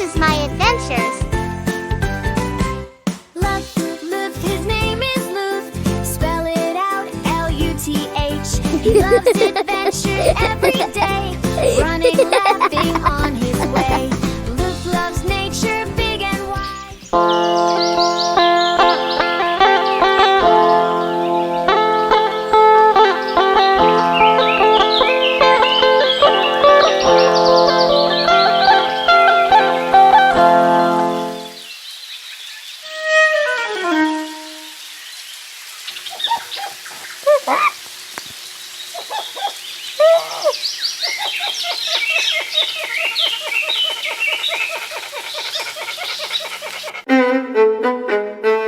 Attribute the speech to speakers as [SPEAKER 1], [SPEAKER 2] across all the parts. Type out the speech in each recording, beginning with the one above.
[SPEAKER 1] choose my adventures.
[SPEAKER 2] Luth, his name is Luth. Spell it out, Luth. He loves adventures every day, running, laughing on his way. Luth loves nature, big and wide.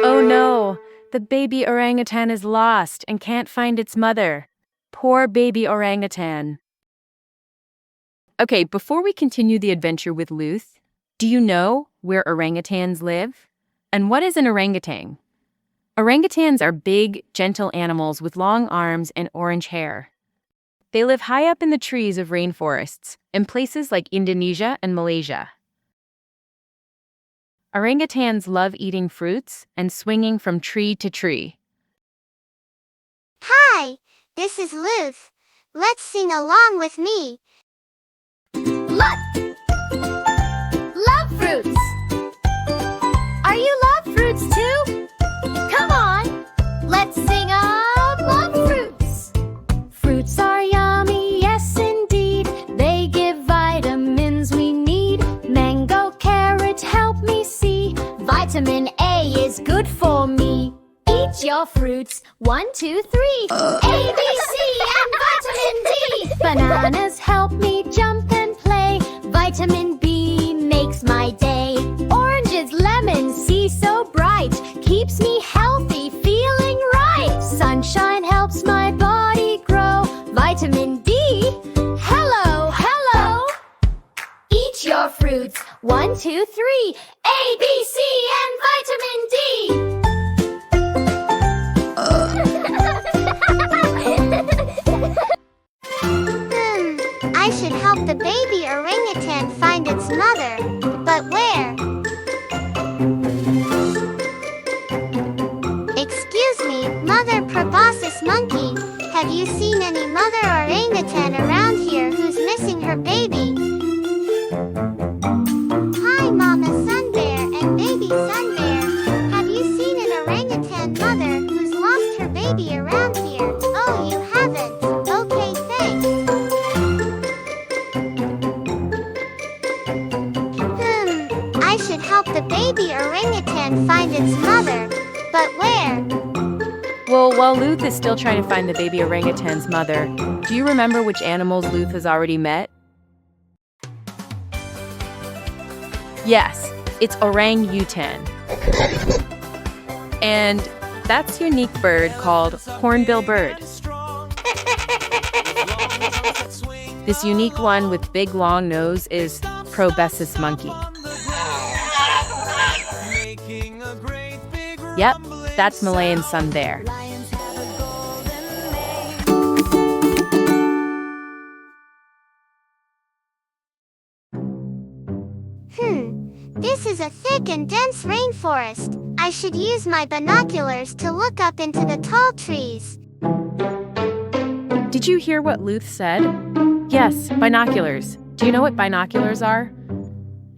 [SPEAKER 3] Oh no, the baby orangutan is lost and can't find its mother. Poor baby orangutan. Okay, before we continue the adventure with Luth, do you know where orangutans live? And what is an orangutan? Orangutans are big, gentle animals with long arms and orange hair. They live high up in the trees of rainforests, in places like Indonesia and Malaysia. Orangutans love eating fruits and swinging from tree to tree.
[SPEAKER 1] Hi, this is Luth. Let's sing along with me.
[SPEAKER 2] Luth! Love fruits! Are you love fruits too? Come on, let's sing of love fruits. Fruits are yummy, yes indeed. They give vitamins we need. Mango, carrot, help me see. Vitamin A is good for me. Eat your fruits, 1, 2, 3. A, B, C, and vitamin D. Bananas help me jump and play. Vitamin B makes my day. Oranges, lemons, see so bright. Keeps me healthy, feeling right. Sunshine helps my body grow. Vitamin D, hello, hello. Eat your fruits, 1, 2, 3. A, B, C, and vitamin D.
[SPEAKER 1] I should help the baby orangutan find its mother, but where? Excuse me, Mother proboscis monkey, have you seen any mother orangutan around here who's missing her baby? Hi, Mama Sun Bear and Baby Sun Bear, have you seen an orangutan mother who's lost her baby around here? Oh, you haven't? Okay, thanks. I should help the baby orangutan find its mother, but where?
[SPEAKER 3] Well, while Luth is still trying to find the baby orangutan's mother, do you remember which animals Luth has already met? Yes, it's orangutan. And that's a unique bird called hornbill bird. This unique one with big long nose is proboscis monkey. Yep, that's Malayan sun bear.
[SPEAKER 1] This is a thick and dense rainforest. I should use my binoculars to look up into the tall trees.
[SPEAKER 3] Did you hear what Luth said? Yes, binoculars. Do you know what binoculars are?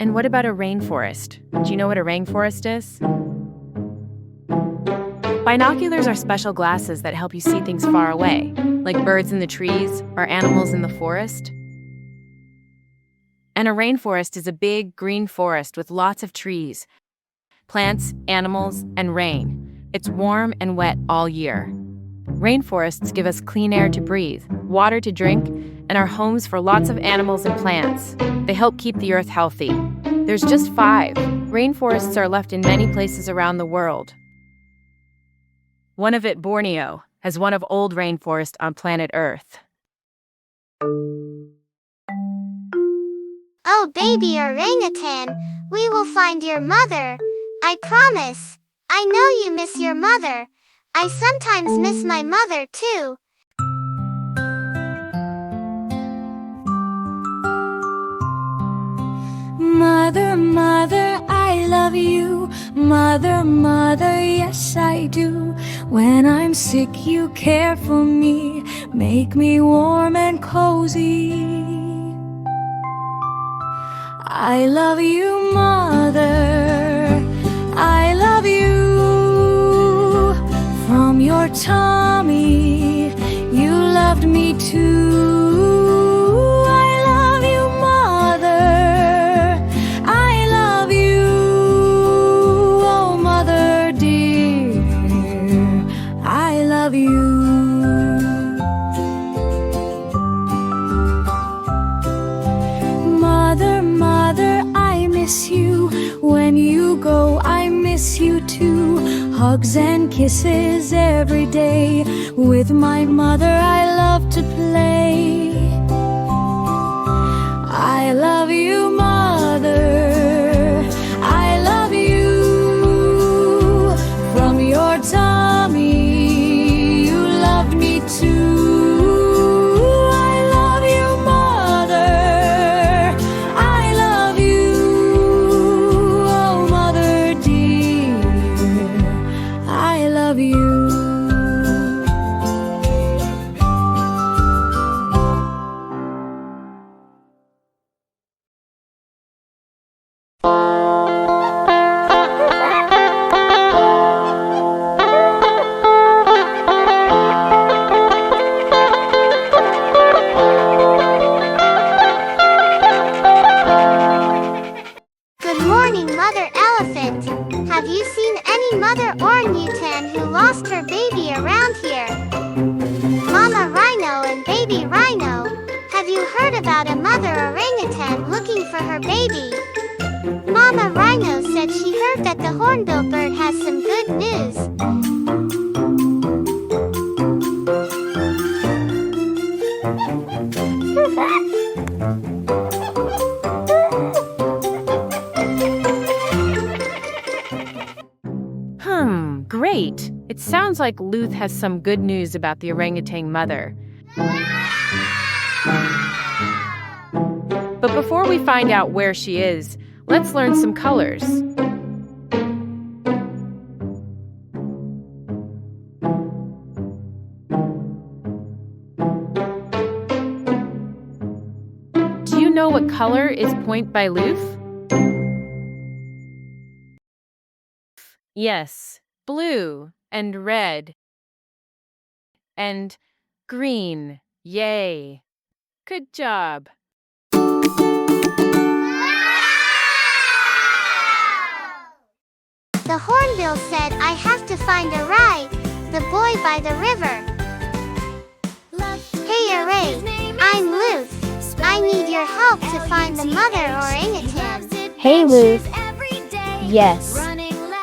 [SPEAKER 3] And what about a rainforest? Do you know what a rainforest is? Binoculars are special glasses that help you see things far away, like birds in the trees or animals in the forest. And a rainforest is a big green forest with lots of trees, plants, animals, and rain. It's warm and wet all year. Rainforests give us clean air to breathe, water to drink, and are homes for lots of animals and plants. They help keep the earth healthy. There's just 5. Rainforests are left in many places around the world. One of it, Borneo, has one of old rainforest on planet Earth.
[SPEAKER 1] Oh, baby orangutan, we will find your mother. I promise. I know you miss your mother. I sometimes miss my mother too.
[SPEAKER 2] Mother
[SPEAKER 4] Mother, mother, I love you. Mother, mother, yes I do. When I'm sick you care for me, make me warm and cozy. I love you, mother, I love you. From your tummy you loved me too. I love you, mother, I love you. Oh, mother dear, I love you. Mother, mother, I miss you. When you go, I miss you too. Hugs and kisses every day. With my mother, I love to play. I love you, mother, I love you. From your tummy, you loved me too. I love you, mother, I love you. Oh, mother dear, I love you.
[SPEAKER 1] Good morning, Mother Elephant. Have you seen any mother orangutan who lost her baby around here? Mama Rhino and baby Rhino. Have you heard about a mother orangutan looking for her baby? Mama Rhino said she heard that the hornbill bird has some good news.
[SPEAKER 3] Great. It sounds like Luth has some good news about the orangutan mother. But before we find out where she is, let's learn some colors. Do you know what color is point by Luth? Yes, blue and red and green. Yay! Good job.
[SPEAKER 1] The hornbill said, I have to find a ride, the boy by the river. Hey Array, I'm Luth. I need your help to find the mother orangutan.
[SPEAKER 5] Hey Luth. Yes.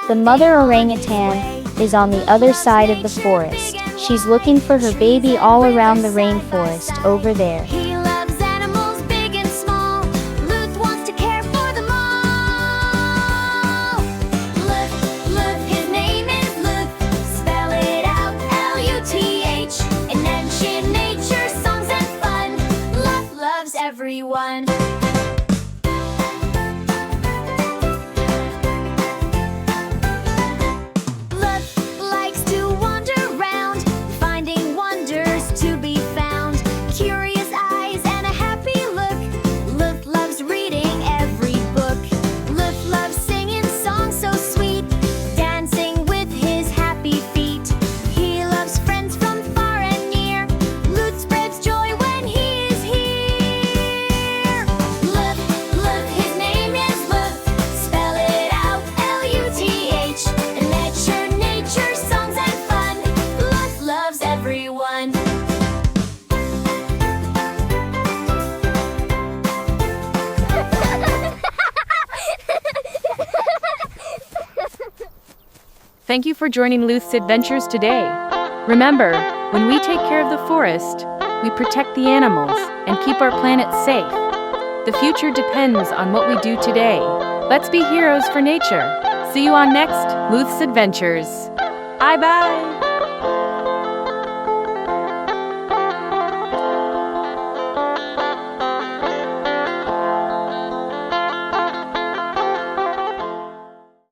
[SPEAKER 5] The mother orangutan is on the other side of the forest. She's looking for her baby all around the rainforest over there.
[SPEAKER 2] He loves animals big and small. Luth wants to care for them all. Luth, his name is Luth. Spell it out, L-U-T-H. Imagine nature, songs and fun. Luth loves everyone.
[SPEAKER 3] Thank you for joining Luth's adventures today. Remember, when we take care of the forest, we protect the animals and keep our planet safe. The future depends on what we do today. Let's be heroes for nature. See you on next Luth's Adventures. Bye-bye.